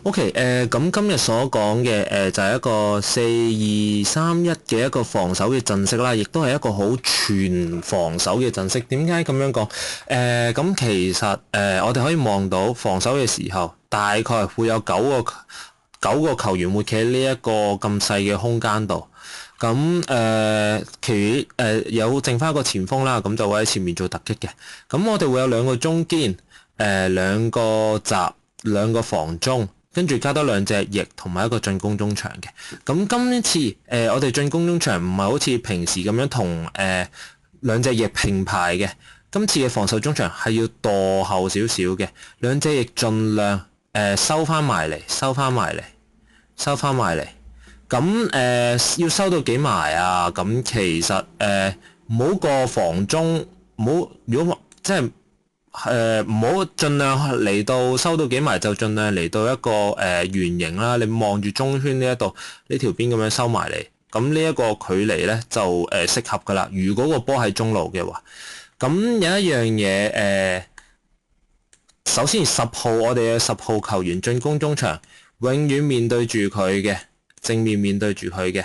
OK，咁今日所講嘅就係一個4-2-3-1嘅一個防守嘅陣式啦，亦都係一個好全防守嘅陣式。點解咁樣講？咁其實我哋可以望到防守嘅時候，大概會有九個球員會企喺呢一個咁細嘅空間度。咁其餘有剩翻一個前鋒啦，咁就會喺前面做突擊嘅。咁我哋會有兩個中堅，兩個閘，兩個防中。跟住加多兩隻翼同埋一個進攻中場嘅。咁今次我哋進攻中場唔係好似平時咁樣同兩隻翼平排嘅。今次嘅防守中場係要墮後少少嘅，兩隻翼盡量收翻埋嚟。咁要收到幾埋啊？咁其實唔好過防中，唔好如果即係。唔好盡量嚟到收到幾埋，就盡量嚟到一個圓形啦。你望住中圈呢一度呢條邊咁樣收埋嚟，咁呢一個距離咧就適合噶啦。如果個波喺中路嘅話，咁有一樣嘢首先10號我哋嘅10號球員進攻中場，永遠面對住佢嘅，正面面對住佢嘅，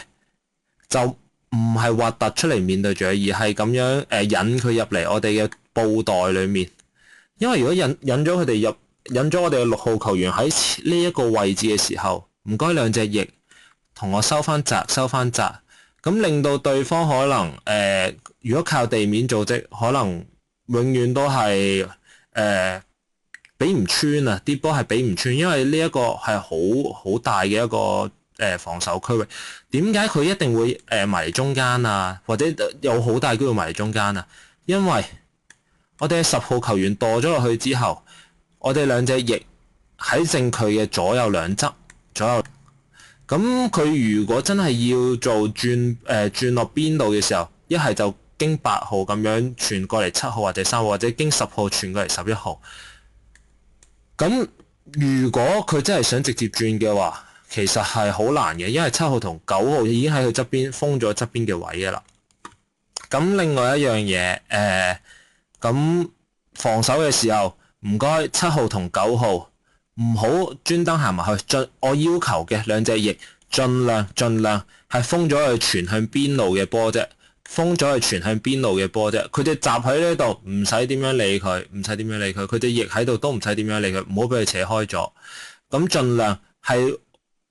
就唔係核突出嚟面對住佢，而係咁樣引佢入嚟我哋嘅布袋裡面。因為如果引咗佢哋入，引咗我哋嘅6號球員喺呢一個位置嘅時候，唔該兩隻翼同我收翻窄，咁令到對方可能如果靠地面組織，可能永遠都係比唔穿啊！啲波係比唔穿，因為呢一個係好大嘅一個防守區域。點解佢一定會埋嚟中間啊？或者有好大機會埋嚟中間啊？因為我哋10號球員墮咗落去之後，我哋兩隻翼喺正佢嘅左右兩側，咁佢如果真係要做轉落邊度嘅時候，一係就經8號咁樣傳過嚟7號或者3號，或者經10號傳過嚟11號。咁如果佢真係想直接轉嘅話，其實係好難嘅，因為7號同9號已經喺佢側邊封咗側邊嘅位嘅啦。咁另外一樣嘢咁防守嘅時候，唔該7號同9號唔好專登行埋去。我要求嘅兩隻翼盡量係封咗佢傳向邊路嘅波啫，佢哋集喺呢度，唔使點樣理佢，佢哋翼喺度都唔使點樣理佢，唔好俾佢扯開咗。咁盡量係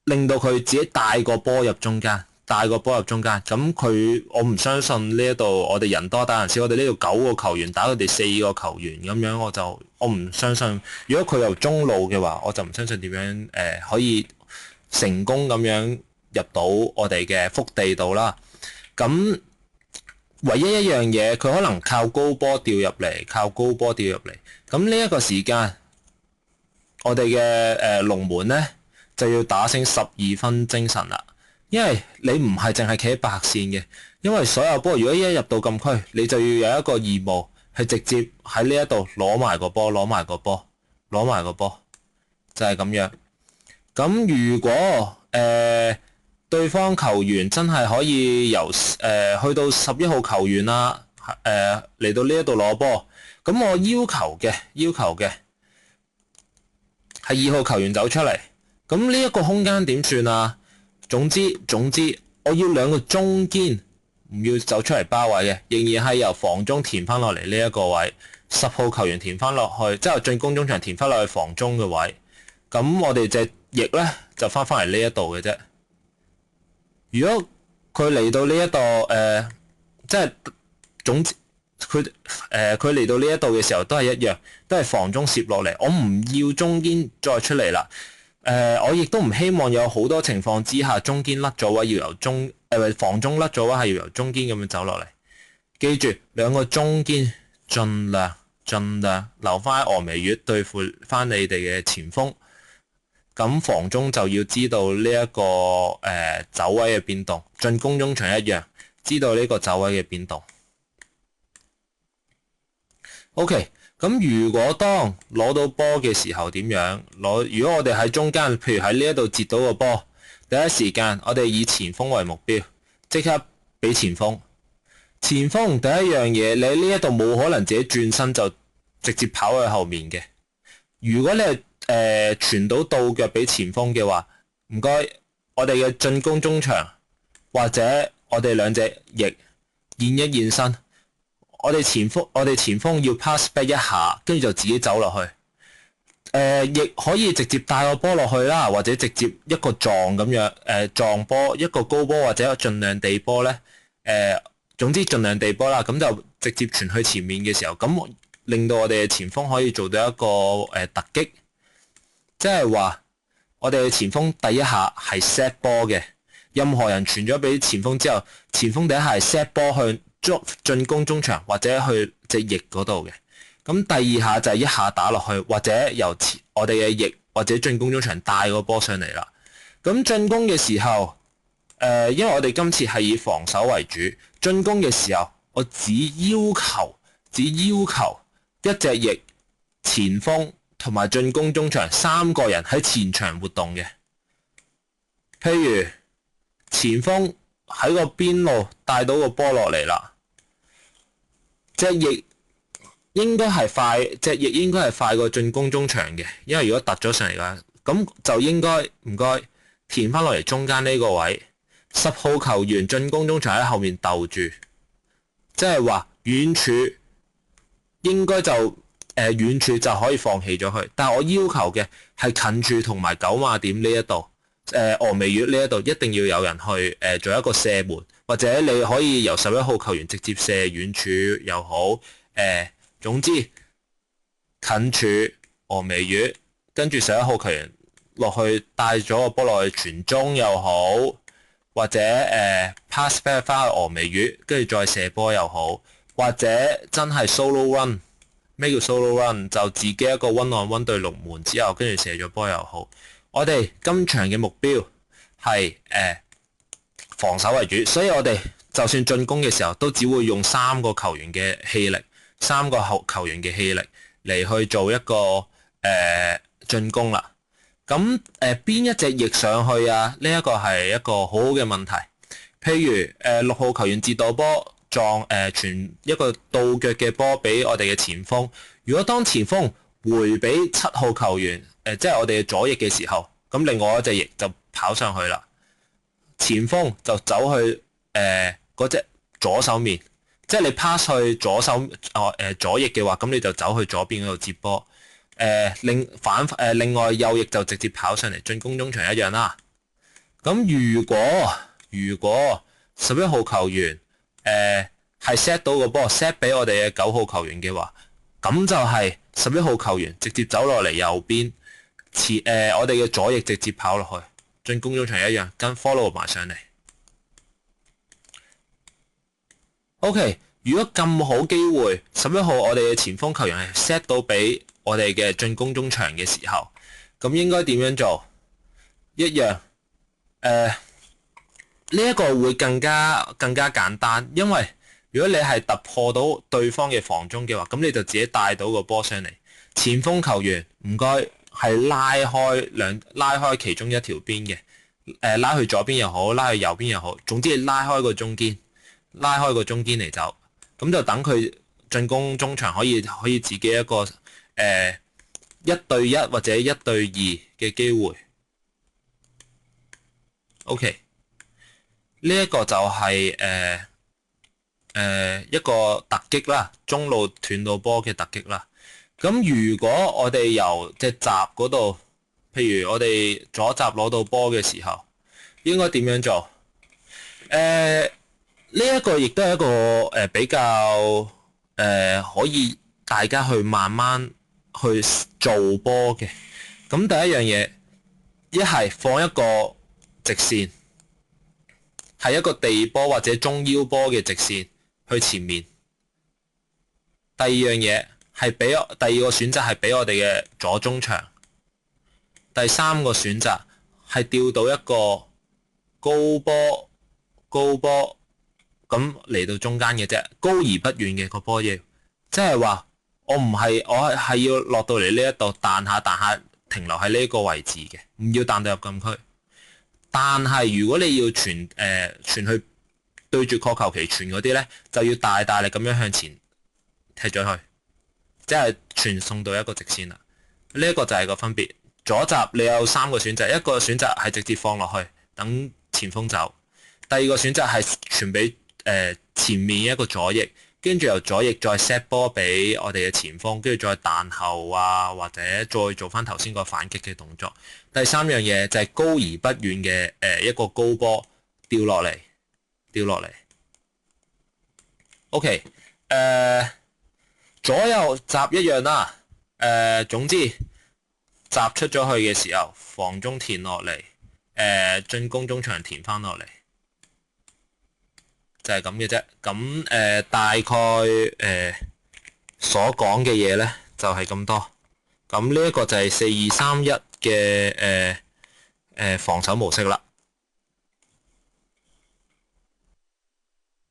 令到佢自己帶個波入中間。咁我唔相信呢一度我哋人多打人少，我哋呢度9個球員打佢哋4個球員咁樣，我唔相信。如果佢由中路嘅話，我就唔相信點樣可以成功咁樣入到我哋嘅腹地度啦。咁唯一一樣嘢，佢可能靠高波掉入嚟。咁呢一個時間，我哋嘅龍門咧就要打醒12分精神啦。因為你唔係淨係企喺白線嘅，因為所有波如果一入到禁區，你就要有一個義務係直接喺呢一度攞埋個波，就係咁樣。咁如果對方球員真係可以由去到11號球員啦，嚟到呢一度攞波，咁我要求嘅係2號球員走出嚟。咁呢一個空間點算啊？總之，我要兩個中堅唔要走出嚟包位嘅，仍然係由防中填翻落嚟呢一個位，10號球員填翻落去，即係進攻中場填翻落去防中嘅位。咁我哋隻翼咧就翻嚟呢一度嘅啫。如果佢嚟到呢一度即係總之佢嚟到呢一度嘅時候都係一樣，都係防中攝落嚟。我唔要中堅再出嚟啦。我亦都唔希望有好多情況之下，中堅甩咗位要由防中甩咗位係要由中堅咁樣走落嚟。記住，兩個中堅盡量留翻喺峨眉月對付翻你哋嘅前鋒。咁防中就要知道呢一個走位嘅變動，進攻中場一樣知道呢個走位嘅變動。OK。咁如果當攞到波嘅時候點樣？如果我哋喺中間，譬如喺呢一度截到個波，第一時間我哋以前鋒為目標，即刻俾前鋒。前鋒第一樣嘢，你呢一度冇可能自己轉身就直接跑去後面嘅。如果你係傳到倒腳俾前鋒嘅話，唔該，我哋嘅進攻中場或者我哋兩隻翼現一現身，我哋前鋒要 pass back 一下，跟住就自己走落去。亦可以直接帶個波落去啦，或者直接一個撞咁樣，撞波一個高波或者盡量地波咧，總之盡量地波啦，咁就直接傳去前面嘅時候，咁令到我哋嘅前鋒可以做到一個突擊，即係話我哋嘅前鋒第一下係 set 波嘅，任何人傳咗俾前鋒之後，前鋒第一下係 set 波向進攻中場或者去隻翼嗰度嘅。咁第二下就係一下打落去，或者由我哋嘅翼或者進攻中場帶個波上嚟啦。咁進攻嘅時候，因為我哋今次係以防守為主，進攻嘅時候，我只要求一隻翼、前鋒同埋進攻中場三個人喺前場活動嘅。譬如前鋒喺個邊路帶到個波落嚟啦，隻翼應該係快過進攻中場嘅，因為如果突咗上嚟嘅，咁就應該唔該填翻落嚟中間呢個位，10號球員進攻中場喺後面鬥住，即係話遠處應該就遠處就可以放棄咗佢，但係我要求嘅係近處同埋9碼點呢一度，峨眉月呢一度一定要有人去做一個射門，或者你可以由11號球員直接射遠處又好，總之近處峨眉月，跟住11號球員落去帶咗個波落去傳中又好，或者pass back 翻去峨眉月，跟住再射波又好，或者真係 solo run。咩叫 solo run？ 就自己一個 one on one 對龍門之後，跟住射咗波又好。我哋今場嘅目標係防守為主，所以我哋就算進攻嘅時候，都只會用3個球員嘅氣力。3個球員嘅氣力嚟去做一個進攻啦。咁邊一隻翼上去啊？呢一個係一個好好嘅問題。譬如6號球員接到波撞傳一個倒腳嘅波俾我哋嘅前鋒。如果當前鋒回俾7號球員即係我哋嘅左翼嘅時候，咁另外一隻翼就跑上去啦。前鋒就走去嗰隻左手面。即係你 pass 去左翼嘅話，咁你就走去左邊嗰度接波。另外右翼就直接跑上嚟進攻中場一樣啦。咁如果11號球員係 set 到個波 set 俾我哋嘅9號球員嘅話，咁就係11號球員直接走落嚟右邊，我哋嘅左翼直接跑落去進攻中場一樣，跟 follow 埋上嚟。OK， 如果咁好機會，11號我哋嘅前鋒球員係 set 到俾我哋嘅進攻中場嘅時候，咁應該點樣做？一樣，呢一個會更加簡單，因為如果你係突破到對方嘅防中嘅話，咁你就自己帶到個波上嚟。前鋒球員唔該係拉開其中一條邊嘅，拉去左邊又好，拉去右邊又好，總之你拉開個中堅嚟走，咁就等佢進攻中場可以自己一個1對1或者1對2嘅機會。OK， 呢一個就係一個突擊啦，中路斷到波嘅突擊啦。咁如果我哋由隻閘嗰度，譬如我哋左閘攞到波嘅時候，應該點樣做？呢一個亦都係一個比較可以大家去慢慢去做波嘅。咁第一樣嘢，一係放一個直線，係一個地波或者中腰波嘅直線去前面。第二個選擇係俾我哋嘅左中場。第三個選擇係調到一個高波咁嚟到中間嘅啫，高而不遠嘅個波要，即係話我係要落到嚟呢一度彈下停留喺呢個位置嘅，唔要彈到入禁區。但係如果你要傳去對住確球期傳嗰啲咧，就要大力咁樣向前踢咗去，即係傳送到一個直線啦。呢一個就係個分別。左閘你有3個選擇，一個選擇係直接放落去等前鋒走，第二個選擇係傳俾前面一個左翼，跟住由左翼再 set 波俾我哋嘅前鋒，跟住再彈後啊，或者再做翻頭先個反擊嘅動作。第三樣嘢就係高而不遠嘅一個高波掉落嚟。OK， 左右閘一樣啦。總之閘出咗去嘅時候，防中填落嚟，進攻中場填翻落嚟，就係咁嘅啫。咁大概所講嘅嘢咧就係咁多。咁呢一個就係4-2-3-1嘅防守模式啦。